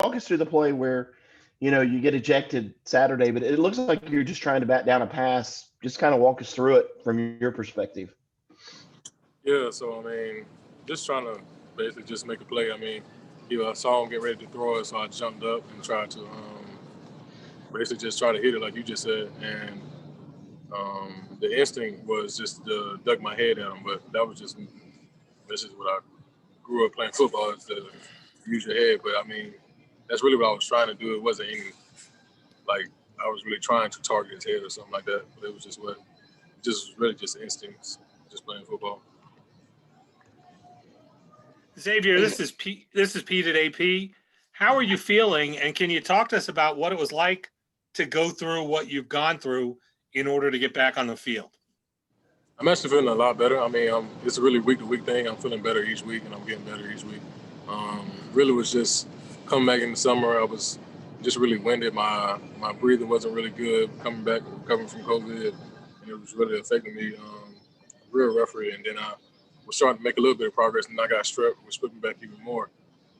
walk us through the play where, you get ejected Saturday, but it looks like you're just trying to bat down a pass. Just kind of walk us through it from your perspective. Yeah, so I mean, just trying to basically just make a play. I mean, I saw him get ready to throw it, so I jumped up and tried to basically just try to hit it like you just said. And the instinct was just to duck my head at him, but this is what I grew up playing football, is to use your head. But I mean, that's really what I was trying to do. It wasn't any, like, I was really trying to target his head or something like that. But it was just really just instincts, just playing football. Xavier, this is Pete at AP. How are you feeling, and can you talk to us about what it was like to go through what you've gone through in order to get back on the field? I'm actually feeling a lot better. I mean, it's a really week-to-week thing. I'm feeling better each week, and I'm getting better each week. Really was just coming back in the summer. I was just really winded. My breathing wasn't really good coming back, recovering from COVID, and it was really affecting me real roughly. And then I was starting to make a little bit of progress, and I got strep, which put me back even more.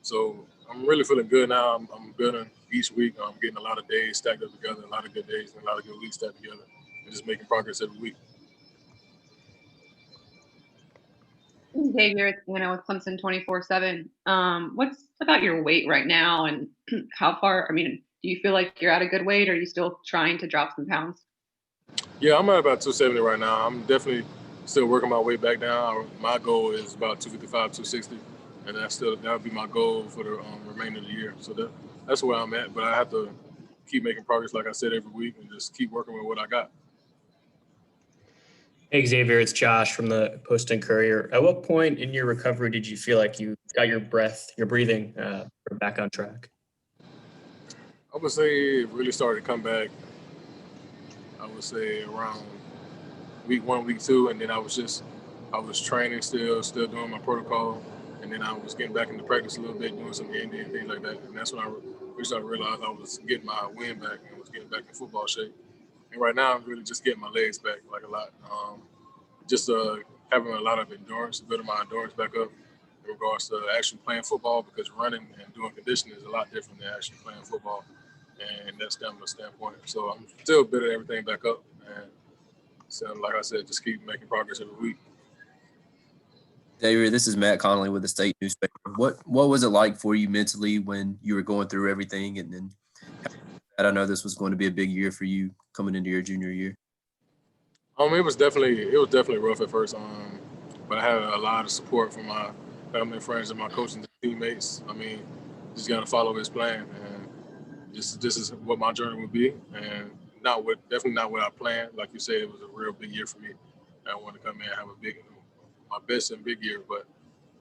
So I'm really feeling good now. I'm building each week. I'm getting a lot of days stacked up together, a lot of good days and a lot of good weeks stacked together, and just making progress every week. Xavier, with Clemson 24/7. What's about your weight right now, and how far? I mean, do you feel like you're at a good weight, or are you still trying to drop some pounds? Yeah, I'm at about 270 right now. I'm definitely still working my way back down. My goal is about 255, 260, and that would be my goal for the remainder of the year. So that's where I'm at. But I have to keep making progress, like I said, every week, and just keep working with what I got. Hey, Xavier, it's Josh from the Post-Courier. At what point in your recovery did you feel like you got your breathing back on track? I would say it really started to come back, I would say around week 1, week 2, and then I was training still doing my protocol, and then I was getting back into practice a little bit, doing some handy and things like that. And that's when I started to realize I was getting my wind back and was getting back in football shape. And right now, I'm really just getting my legs back like a lot. Just having a lot of endurance, building my endurance back up in regards to actually playing football, because running and doing conditioning is a lot different than actually playing football, and that stamina standpoint. So I'm still building everything back up, and so like I said, just keep making progress every week. Xavier, this is Matt Connolly with the State Newspaper. What was it like for you mentally when you were going through everything, and then I know this was going to be a big year for you coming into your junior year? It was definitely rough at first. But I had a lot of support from my family and friends and my coaching teammates. I mean, just got to follow his plan, and this is what my journey would be, and definitely not what I planned. Like you said, it was a real big year for me. I wanted to come in and have my best and big year. But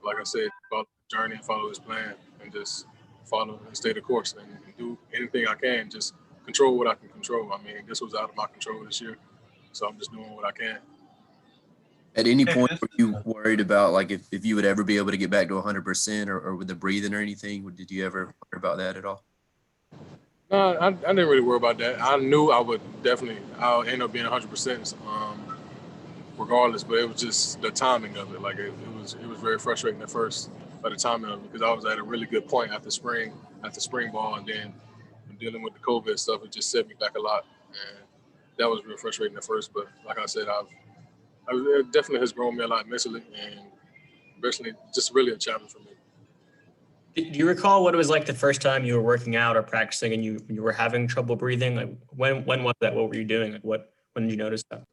like I said, follow the journey and follow his plan, and just follow and stay the course, and do anything I can. Just control what I can control. I mean, this was out of my control this year, so I'm just doing what I can. At any point, were you worried about like if you would ever be able to get back to 100% or with the breathing or anything? Did you ever worry about that at all? No, I didn't really worry about that. I knew I'll end up being 100% regardless, but it was just the timing of it. Like it was very frustrating at first by the timing of it, because I was at a really good point after spring ball, and then dealing with the COVID stuff, it just set me back a lot, and that was real frustrating at first. But like I said, it definitely has grown me a lot mentally, and especially just really a challenge for me. Do you recall what it was like the first time you were working out or practicing and you were having trouble breathing? Like when was that? What were you doing? Like when did you notice that?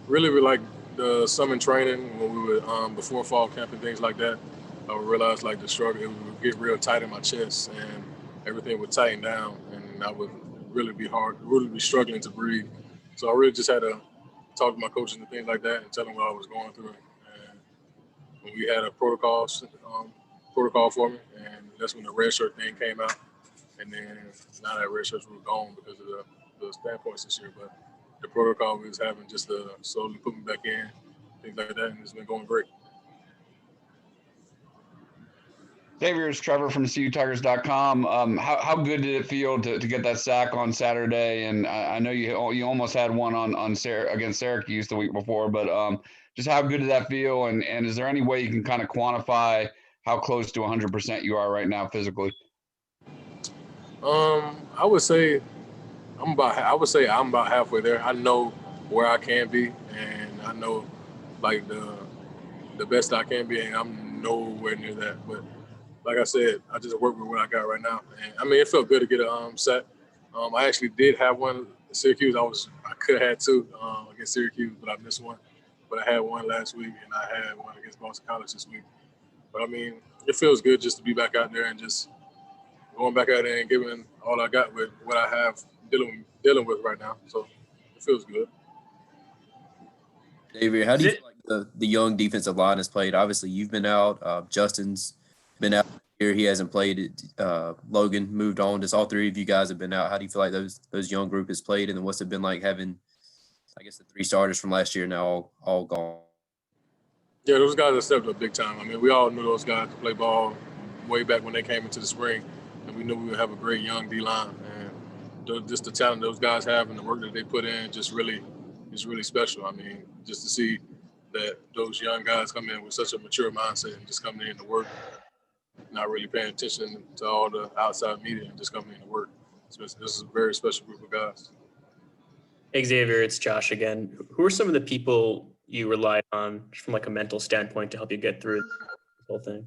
Really, like the summer training when we would before fall camp and things like that, I would realize like the struggle, it would get real tight in my chest, and everything would tighten down, and I would really be struggling to breathe. So I really just had to talk to my coaches and things like that and tell them what I was going through. And when we had a protocol for me, and that's when the red shirt thing came out. And then now that red shirts were gone because of the standpoints this year, but the protocol we was having just to slowly put me back in, things like that, and it's been going great. Xavier, it's Trevor from CUTigers.com. How good did it feel to get that sack on Saturday? And I know you almost had one against Syracuse the week before, but just how good did that feel? And is there any way you can kind of quantify how close to 100% you are right now physically? I would say I'm about halfway there. I know where I can be, and I know like the best I can be, and I'm nowhere near that. But like I said, I just work with what I got right now, and I mean it felt good to get a sack. I actually did have one at Syracuse. I could have had two against Syracuse, but I missed one. But I had one last week, and I had one against Boston College this week. But I mean, it feels good just to be back out there and just going back out there and giving all I got with what I have dealing with right now. So it feels good. Xavier, how do you feel like the young defensive line has played? Obviously, you've been out. Justin's been out here. He hasn't played it. Logan moved on. Just all three of you guys have been out. How do you feel like those young group has played? And then what's it been like having, I guess, the three starters from last year now all gone? Yeah, those guys have stepped up big time. I mean, we all knew those guys could play ball way back when they came into the spring, and we knew we would have a great young D-line. And just the talent those guys have and the work that they put in is really special. I mean, just to see that those young guys come in with such a mature mindset and just coming in to work, not really paying attention to all the outside media and just coming in to work. This is a very special group of guys. Hey, Xavier, it's Josh again. Who are some of the people you rely on from like a mental standpoint to help you get through this whole thing?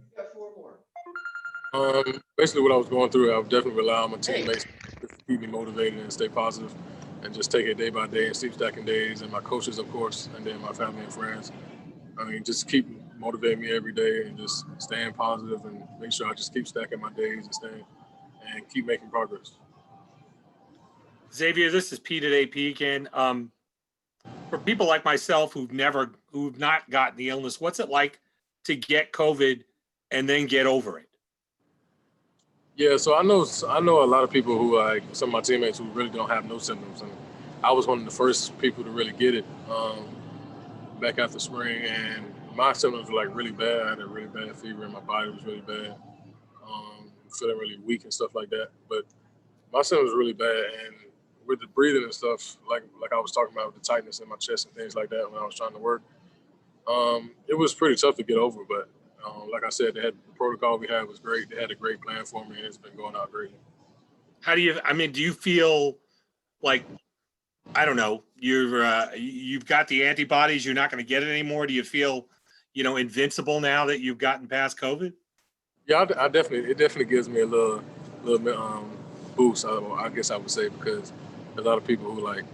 Basically what I was going through, I would definitely rely on my teammates to keep me motivated and stay positive and just take it day by day and keep stacking days, and my coaches, of course, and then my family and friends. I mean, just keep motivating me every day and just staying positive and make sure I just keep stacking my days and keep making progress. Xavier, this is Pete at AP again. For people like myself who've not gotten the illness, what's it like to get COVID and then get over it? Yeah, so I know a lot of people who, like some of my teammates, who really don't have no symptoms, and I was one of the first people to really get it back after spring, and my symptoms were like really bad. I had a really bad fever, and my body was really bad, feeling really weak and stuff like that. But my symptoms were really bad, and with the breathing and stuff, like I was talking about with the tightness in my chest and things like that when I was trying to work, it was pretty tough to get over. But like I said, the protocol we had was great. They had a great plan for me, and it's been going out great. Do you feel like, I don't know, you've got the antibodies, you're not going to get it anymore? Do you feel, invincible now that you've gotten past COVID? Yeah, it definitely gives me a little boost. I guess I would say, because a lot of people who like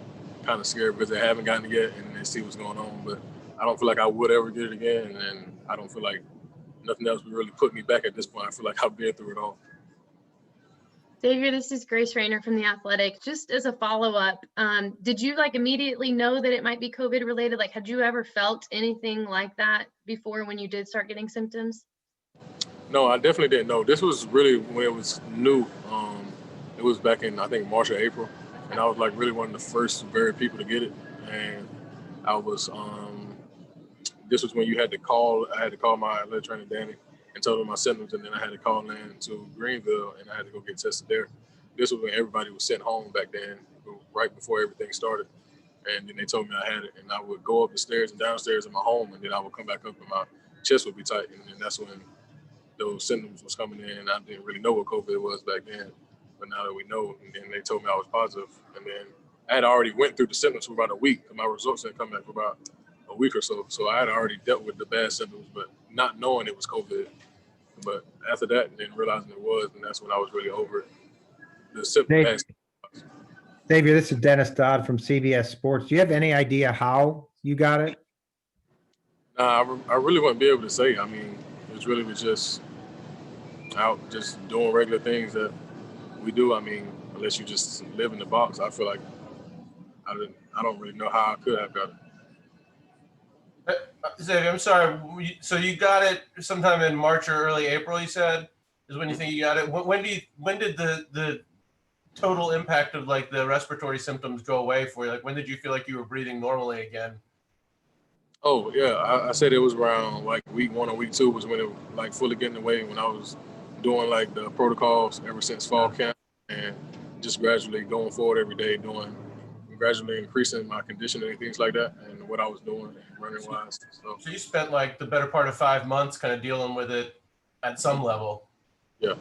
kind of scared because they haven't gotten it yet and they see what's going on. But I don't feel like I would ever get it again, and I don't feel like nothing else would really put me back at this point. I feel like I've been through it all. Xavier, this is Grace Rayner from The Athletic. Just as a follow-up, did you immediately know that it might be COVID related? Had you ever felt anything like that before when you did start getting symptoms? No, I definitely didn't know. This was really when it was new. It was back in, I think, March or April, and I was really one of the first very people to get it. And I was, this was when I had to call my athletic trainer, Danny, and told him my symptoms, and then I had to call in to Greenville, and I had to go get tested there. This was when everybody was sent home back then, right before everything started. And then they told me I had it, and I would go up the stairs and downstairs in my home, and then I would come back up and my chest would be tight, and then that's when those symptoms was coming in, and I didn't really know what COVID was back then. But now that we know, and then they told me I was positive, and then I had already went through the symptoms for about a week, and my results didn't come back for about a week or so. So I had already dealt with the bad symptoms, but not knowing it was COVID. But after that, and then realizing it was, and that's when I was really over it. The symptoms. Xavier, this is Dennis Dodd from CBS Sports. Do you have any idea how you got it? Nah, I really wouldn't be able to say. I mean, it really was just out just doing regular things that we do. I mean, unless you just live in the box, I feel like I don't really know how I could have got it. Xavier, I'm sorry. So you got it sometime in March or early April, you said, is when you think you got it. When did the total impact of the respiratory symptoms go away for you? When did you feel like you were breathing normally again? Oh yeah, I said it was around week 1 or week 2 was when it fully getting away, when I was doing the protocols ever since fall camp, and just gradually going forward every day, gradually increasing my conditioning and things like that, and what I was doing running wise. So you spent the better part of 5 months kind of dealing with it at some level. Yeah.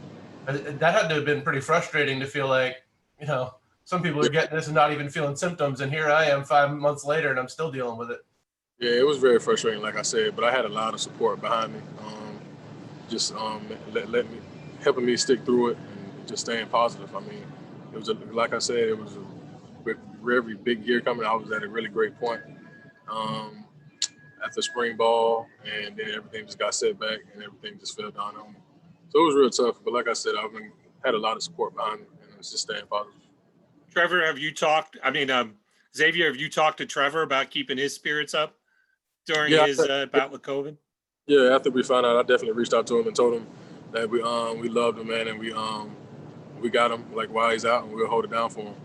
That had to have been pretty frustrating to feel like, you know, some people are getting this and not even feeling symptoms, and here I am 5 months later and I'm still dealing with it. Yeah, it was very frustrating, like I said, but I had a lot of support behind me, let me helping me stick through it and just staying positive. I mean, it was like I said, it was with every big year coming. I was at a really great point after spring ball, and then everything just got set back and everything just fell down on me. So it was real tough. But like I said, had a lot of support behind me, and it's just staying positive. Trevor, have you talked? I mean, Xavier, have you talked to Trevor about keeping his spirits up during his bout with COVID? Yeah, after we found out, I definitely reached out to him and told him that we loved him, man, and we got him like while he's out, and we'll hold it down for him.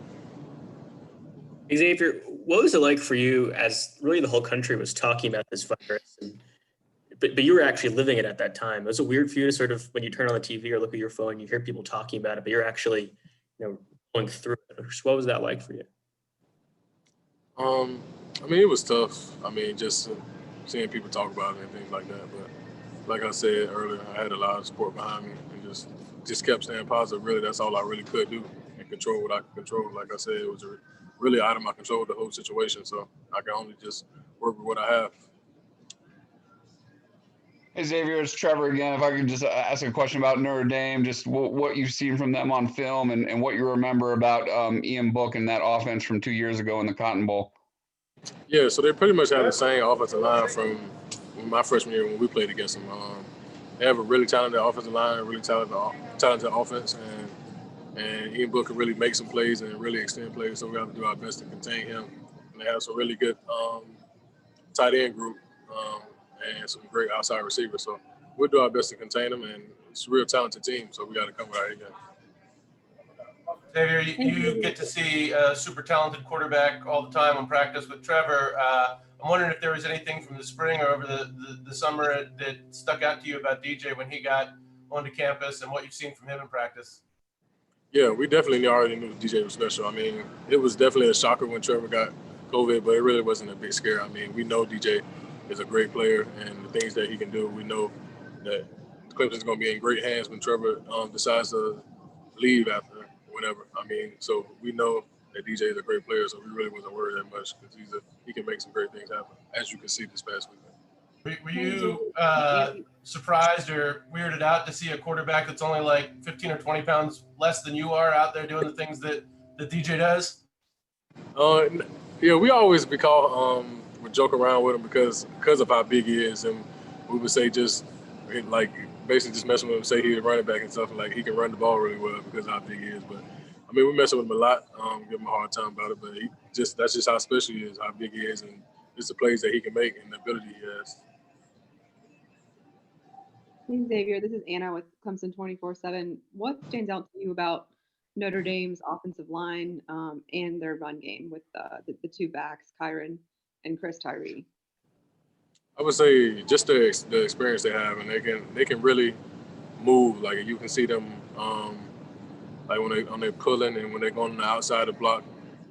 Xavier, what was it like for you as really the whole country was talking about this virus, but you were actually living it at that time? Was it weird for you to sort of, when you turn on the TV or look at your phone, you hear people talking about it, but you're actually, going through it? What was that like for you? I mean, it was tough. I mean, just seeing people talk about it and things like that. But like I said earlier, I had a lot of support behind me and just kept staying positive. Really, that's all I really could do and control what I could control. Like I said, it was really out of my control, the whole situation. So I can only just work with what I have. Hey Xavier, it's Trevor again. If I could just ask a question about Notre Dame, just what you've seen from them on film and what you remember about Ian Book and that offense from 2 years ago in the Cotton Bowl. Yeah, so they pretty much have the same offensive line from my freshman year when we played against them. They have a really talented offensive line, a really talented offense, and Ian Book can really make some plays and really extend plays. So we have to do our best to contain him. And they have some really good tight end group and some great outside receivers. So we'll do our best to contain them, and it's a real talented team. So we got to come with our A game. Xavier, you get to see a super talented quarterback all the time on practice with Trevor. I'm wondering if there was anything from the spring or over the summer that stuck out to you about DJ when he got onto campus and what you've seen from him in practice. Yeah, we definitely already knew DJ was special. I mean, it was definitely a shocker when Trevor got COVID, but it really wasn't a big scare. I mean, we know DJ is a great player, and the things that he can do, we know that Clemson's going to be in great hands when Trevor decides to leave after whatever. I mean, so we know that DJ is a great player, so we really wasn't worried that much because he can make some great things happen, as you can see this past weekend. Were you surprised or weirded out to see a quarterback that's only like 15 or 20 pounds less than you are out there doing the things that DJ does? Yeah, we always we joke around with him because of how big he is, and we would say just like basically just messing with him, say he's a running back and stuff, like he can run the ball really well because of how big he is. But I mean, we mess with him a lot, give him a hard time about it, but that's just how special he is, how big he is, and just the plays that he can make and the ability he has. Hey Xavier, this is Anna with Clemson 24/7. What stands out to you about Notre Dame's offensive line and their run game with the two backs, Kyron and Chris Tyree? I would say just the experience they have, and they can really move. Like you can see them, like when they're pulling and when they're going on the outside of the block.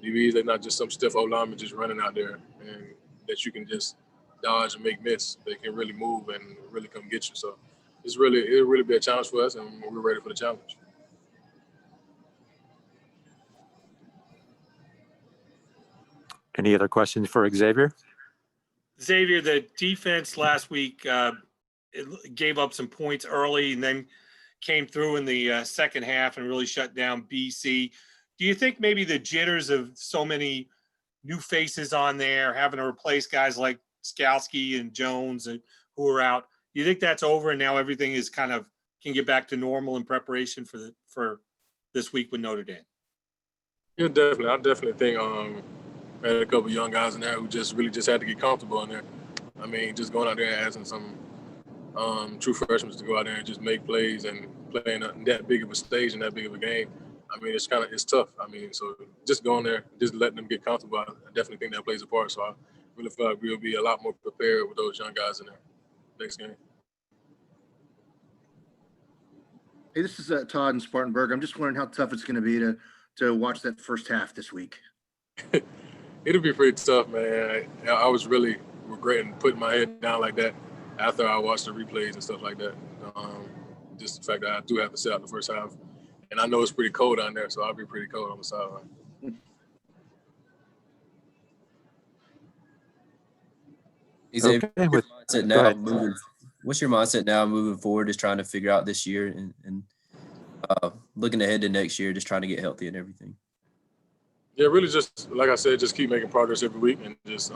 DBs, they're not just some stiff old lineman just running out there, and that you can just dodge and make miss. They can really move and really come get you. So it'll really be a challenge for us, and we're ready for the challenge. Any other questions for Xavier? Xavier, the defense last week it gave up some points early and then came through in the second half and really shut down BC. Do you think maybe the jitters of so many new faces on there, having to replace guys like Skalski and Jones who are out, do you think that's over and now everything is kind of can get back to normal in preparation for this week with Notre Dame? Yeah, definitely. I definitely think had a couple of young guys in there who really had to get comfortable in there. I mean, just going out there and asking some true freshmen to go out there and just make plays and playing that big of a stage and that big of a game. I mean, it's tough. I mean, so just going there, just letting them get comfortable, I definitely think that plays a part. So I really feel like we'll be a lot more prepared with those young guys in there next game. Hey, this is Todd in Spartanburg. I'm just wondering how tough it's going to be to watch that first half this week. It'll be pretty tough, man. I was really regretting putting my head down like that after I watched the replays and stuff like that. just the fact that I do have to sit out the first half. And I know it's pretty cold down there, so I'll be pretty cold on the sideline. Xavier, Okay, what's your mindset go now ahead. what's your mindset now moving forward, just trying to figure out this year and looking ahead to next year, just trying to get healthy and everything? Yeah, really just, like I said, just keep making progress every week and just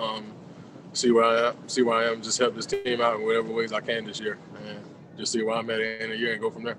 see where I am, just help this team out in whatever ways I can this year and just see where I'm at in the year and go from there.